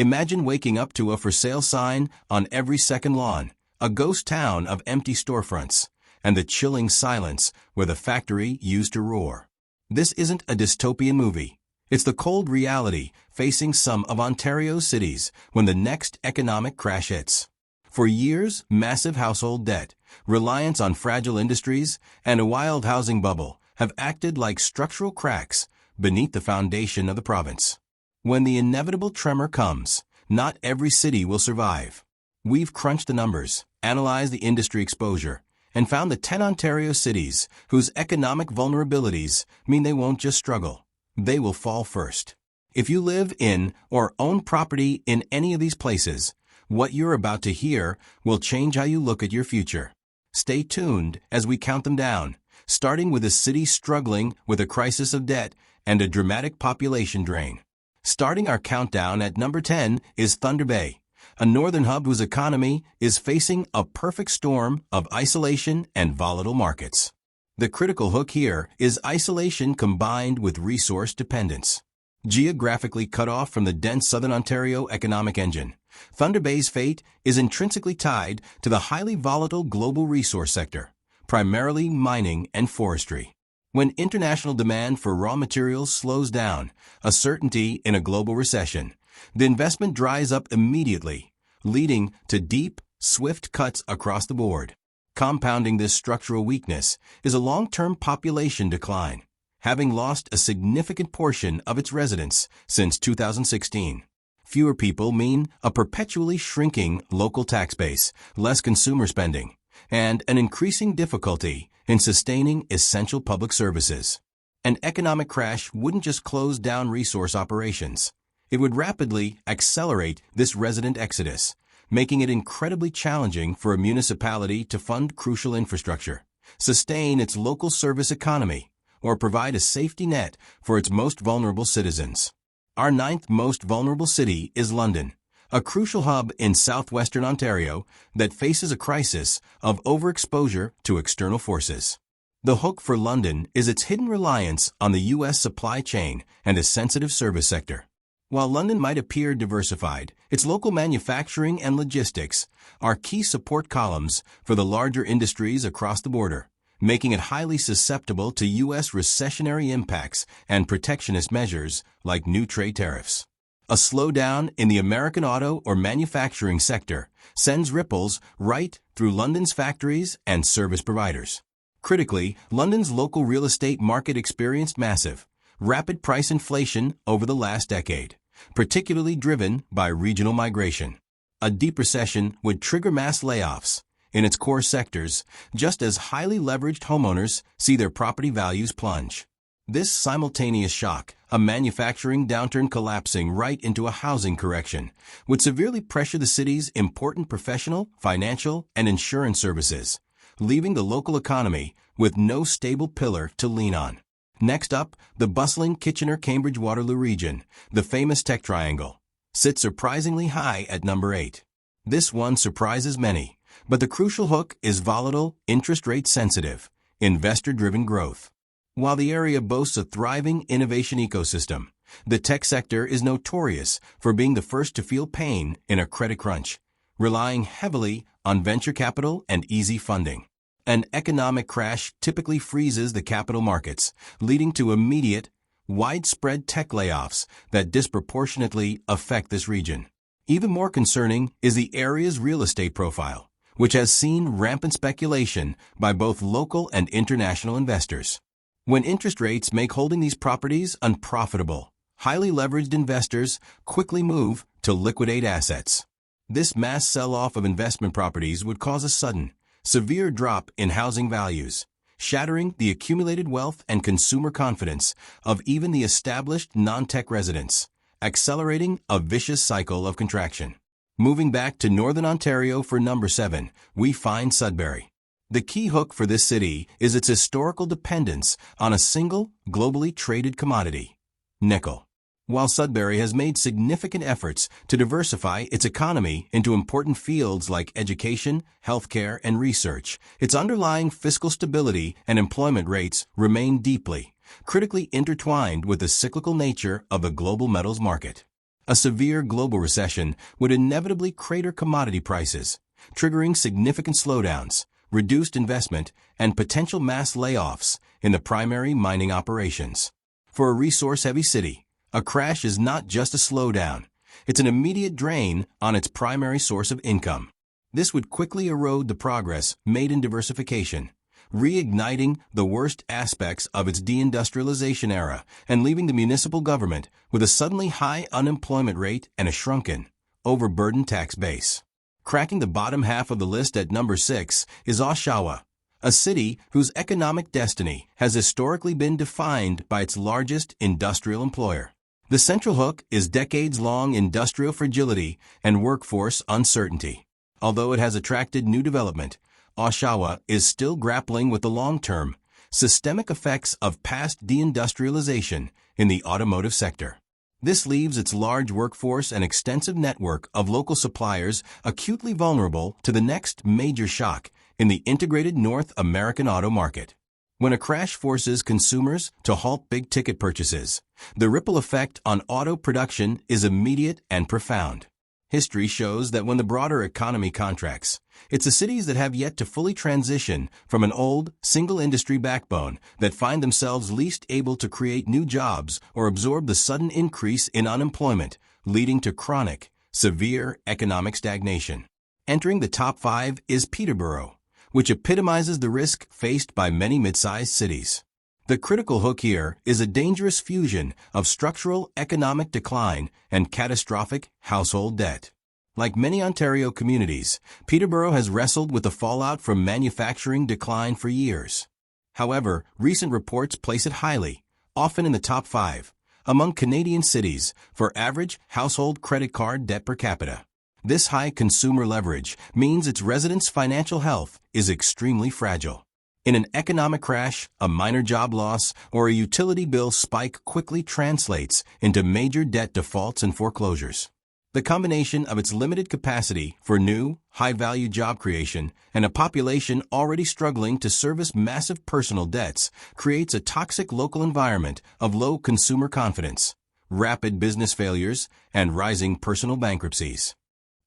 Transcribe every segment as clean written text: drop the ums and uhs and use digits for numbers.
Imagine waking up to a for sale sign on every second lawn, a ghost town of empty storefronts, and the chilling silence where the factory used to roar. This isn't a dystopian movie. It's the cold reality facing some of Ontario's cities when the next economic crash hits. For years, massive household debt, reliance on fragile industries, and a wild housing bubble have acted like structural cracks beneath the foundation of the province. When the inevitable tremor comes, not every city will survive. We've crunched the numbers, analyzed the industry exposure, and found the 10 Ontario cities whose economic vulnerabilities mean they won't just struggle, they will fall first. If you live in or own property in any of these places, what you're about to hear will change how you look at your future. Stay tuned as we count them down, starting with a city struggling with a crisis of debt and a dramatic population drain. Starting our countdown at number 10 is Thunder Bay, a northern hub whose economy is facing a perfect storm of isolation and volatile markets. The critical hook here is isolation combined with resource dependence. Geographically cut off from the dense Southern Ontario economic engine, Thunder Bay's fate is intrinsically tied to the highly volatile global resource sector, primarily mining and forestry. When international demand for raw materials slows down, a certainty in a global recession, the investment dries up immediately, leading to deep, swift cuts across the board. Compounding this structural weakness is a long-term population decline, having lost a significant portion of its residents since 2016. Fewer people mean a perpetually shrinking local tax base, less consumer spending, and an increasing difficulty in sustaining essential public services. An economic crash wouldn't just close down resource operations. It would rapidly accelerate this resident exodus, making it incredibly challenging for a municipality to fund crucial infrastructure, sustain its local service economy, or provide a safety net for its most vulnerable citizens. Our ninth most vulnerable city is London, a crucial hub in southwestern Ontario that faces a crisis of overexposure to external forces. The hook for London is its hidden reliance on the U.S. supply chain and a sensitive service sector. While London might appear diversified, its local manufacturing and logistics are key support columns for the larger industries across the border, making it highly susceptible to U.S. recessionary impacts and protectionist measures like new trade tariffs. A slowdown in the American auto or manufacturing sector sends ripples right through London's factories and service providers. Critically, London's local real estate market experienced massive, rapid price inflation over the last decade, particularly driven by regional migration. A deep recession would trigger mass layoffs in its core sectors, just as highly leveraged homeowners see their property values plunge. This simultaneous shock, a manufacturing downturn collapsing right into a housing correction, would severely pressure the city's important professional, financial, and insurance services, leaving the local economy with no stable pillar to lean on. Next up, the bustling Kitchener-Cambridge-Waterloo region, the famous Tech Triangle, sits surprisingly high at number 8. This one surprises many, but the crucial hook is volatile, interest rate sensitive, investor-driven growth. While the area boasts a thriving innovation ecosystem, the tech sector is notorious for being the first to feel pain in a credit crunch, relying heavily on venture capital and easy funding. An economic crash typically freezes the capital markets, leading to immediate, widespread tech layoffs that disproportionately affect this region. Even more concerning is the area's real estate profile, which has seen rampant speculation by both local and international investors. When interest rates make holding these properties unprofitable, highly leveraged investors quickly move to liquidate assets. This mass sell-off of investment properties would cause a sudden, severe drop in housing values, shattering the accumulated wealth and consumer confidence of even the established non-tech residents, accelerating a vicious cycle of contraction. Moving back to Northern Ontario for number 7, we find Sudbury. The key hook for this city is its historical dependence on a single, globally traded commodity, nickel. While Sudbury has made significant efforts to diversify its economy into important fields like education, healthcare, and research, its underlying fiscal stability and employment rates remain deeply, critically intertwined with the cyclical nature of the global metals market. A severe global recession would inevitably crater commodity prices, triggering significant slowdowns, reduced investment, and potential mass layoffs in the primary mining operations. For a resource-heavy city, a crash is not just a slowdown, it's an immediate drain on its primary source of income. This would quickly erode the progress made in diversification, reigniting the worst aspects of its deindustrialization era and leaving the municipal government with a suddenly high unemployment rate and a shrunken, overburdened tax base. Cracking the bottom half of the list at number 6 is Oshawa, a city whose economic destiny has historically been defined by its largest industrial employer. The central hook is decades-long industrial fragility and workforce uncertainty. Although it has attracted new development, Oshawa is still grappling with the long-term, systemic effects of past deindustrialization in the automotive sector. This leaves its large workforce and extensive network of local suppliers acutely vulnerable to the next major shock in the integrated North American auto market. When a crash forces consumers to halt big-ticket purchases, the ripple effect on auto production is immediate and profound. History shows that when the broader economy contracts, it's the cities that have yet to fully transition from an old, single-industry backbone that find themselves least able to create new jobs or absorb the sudden increase in unemployment, leading to chronic, severe economic stagnation. Entering the top 5 is Peterborough, which epitomizes the risk faced by many mid-sized cities. The critical hook here is a dangerous fusion of structural economic decline and catastrophic household debt. Like many Ontario communities, Peterborough has wrestled with the fallout from manufacturing decline for years. However, recent reports place it highly, often in the top 5, among Canadian cities for average household credit card debt per capita. This high consumer leverage means its residents' financial health is extremely fragile. In an economic crash, a minor job loss, or a utility bill spike quickly translates into major debt defaults and foreclosures. The combination of its limited capacity for new, high-value job creation and a population already struggling to service massive personal debts creates a toxic local environment of low consumer confidence, rapid business failures, and rising personal bankruptcies.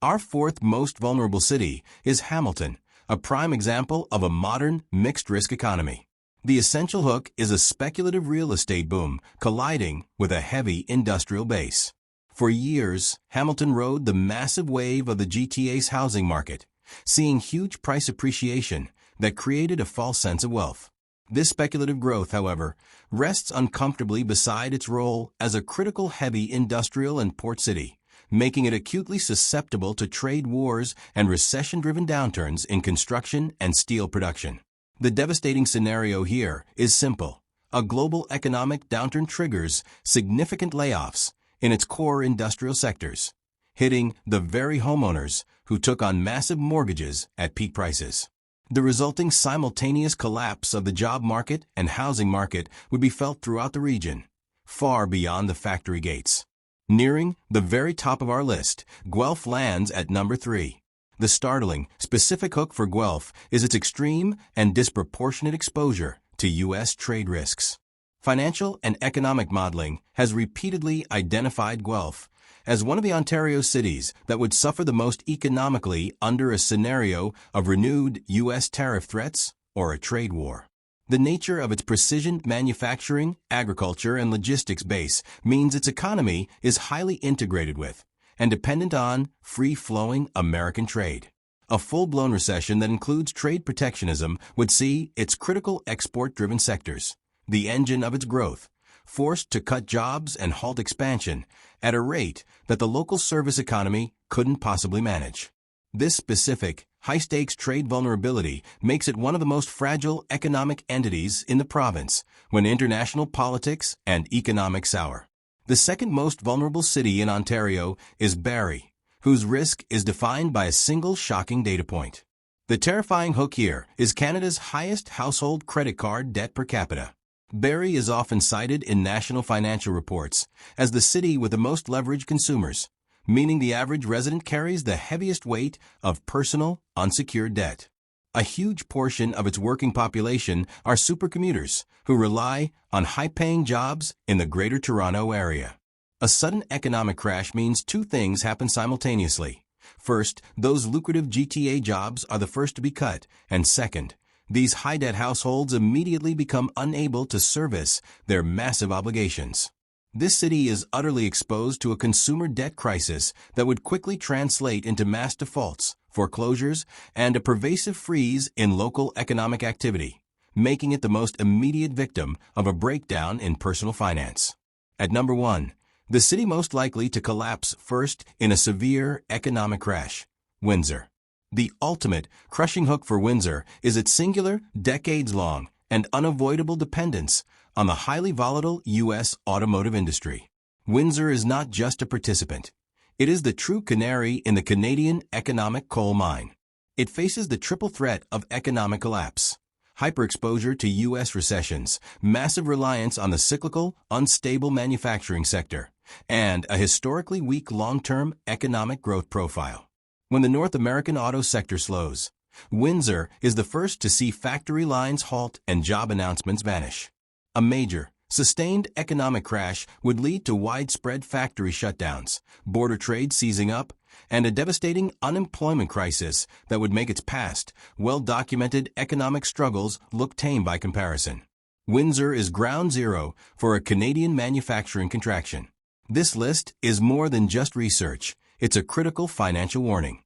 Our fourth most vulnerable city is Hamilton, a prime example of a modern, mixed-risk economy. The essential hook is a speculative real estate boom colliding with a heavy industrial base. For years, Hamilton rode the massive wave of the GTA's housing market, seeing huge price appreciation that created a false sense of wealth. This speculative growth, however, rests uncomfortably beside its role as a critical heavy industrial and port city, making it acutely susceptible to trade wars and recession-driven downturns in construction and steel production. The devastating scenario here is simple. A global economic downturn triggers significant layoffs in its core industrial sectors, hitting the very homeowners who took on massive mortgages at peak prices. The resulting simultaneous collapse of the job market and housing market would be felt throughout the region, far beyond the factory gates. Nearing the very top of our list, Guelph lands at number 3. The startling, specific hook for Guelph is its extreme and disproportionate exposure to U.S. trade risks. Financial and economic modeling has repeatedly identified Guelph as one of the Ontario cities that would suffer the most economically under a scenario of renewed U.S. tariff threats or a trade war. The nature of its precision manufacturing, agriculture, and logistics base means its economy is highly integrated with and dependent on free-flowing American trade. A full-blown recession that includes trade protectionism would see its critical export-driven sectors, the engine of its growth, forced to cut jobs and halt expansion at a rate that the local service economy couldn't possibly manage. This specific, high-stakes trade vulnerability makes it one of the most fragile economic entities in the province when international politics and economics sour. The second most vulnerable city in Ontario is Barrie, whose risk is defined by a single shocking data point. The terrifying hook here is Canada's highest household credit card debt per capita. Barrie is often cited in national financial reports as the city with the most leveraged consumers, meaning the average resident carries the heaviest weight of personal, unsecured debt. A huge portion of its working population are supercommuters who rely on high-paying jobs in the Greater Toronto Area. A sudden economic crash means two things happen simultaneously. First, those lucrative GTA jobs are the first to be cut, and second, these high-debt households immediately become unable to service their massive obligations. This city is utterly exposed to a consumer debt crisis that would quickly translate into mass defaults, foreclosures, and a pervasive freeze in local economic activity, making it the most immediate victim of a breakdown in personal finance. At number 1, the city most likely to collapse first in a severe economic crash, Windsor. The ultimate crushing hook for Windsor is its singular, decades-long, and unavoidable dependence on the highly volatile U.S. automotive industry. Windsor is not just a participant. It is the true canary in the Canadian economic coal mine. It faces the triple threat of economic collapse, hyperexposure to U.S. recessions, massive reliance on the cyclical, unstable manufacturing sector, and a historically weak long-term economic growth profile. When the North American auto sector slows, Windsor is the first to see factory lines halt and job announcements vanish. A major, sustained economic crash would lead to widespread factory shutdowns, border trade seizing up, and a devastating unemployment crisis that would make its past, well-documented economic struggles look tame by comparison. Windsor is ground zero for a Canadian manufacturing contraction. This list is more than just research. It's a critical financial warning.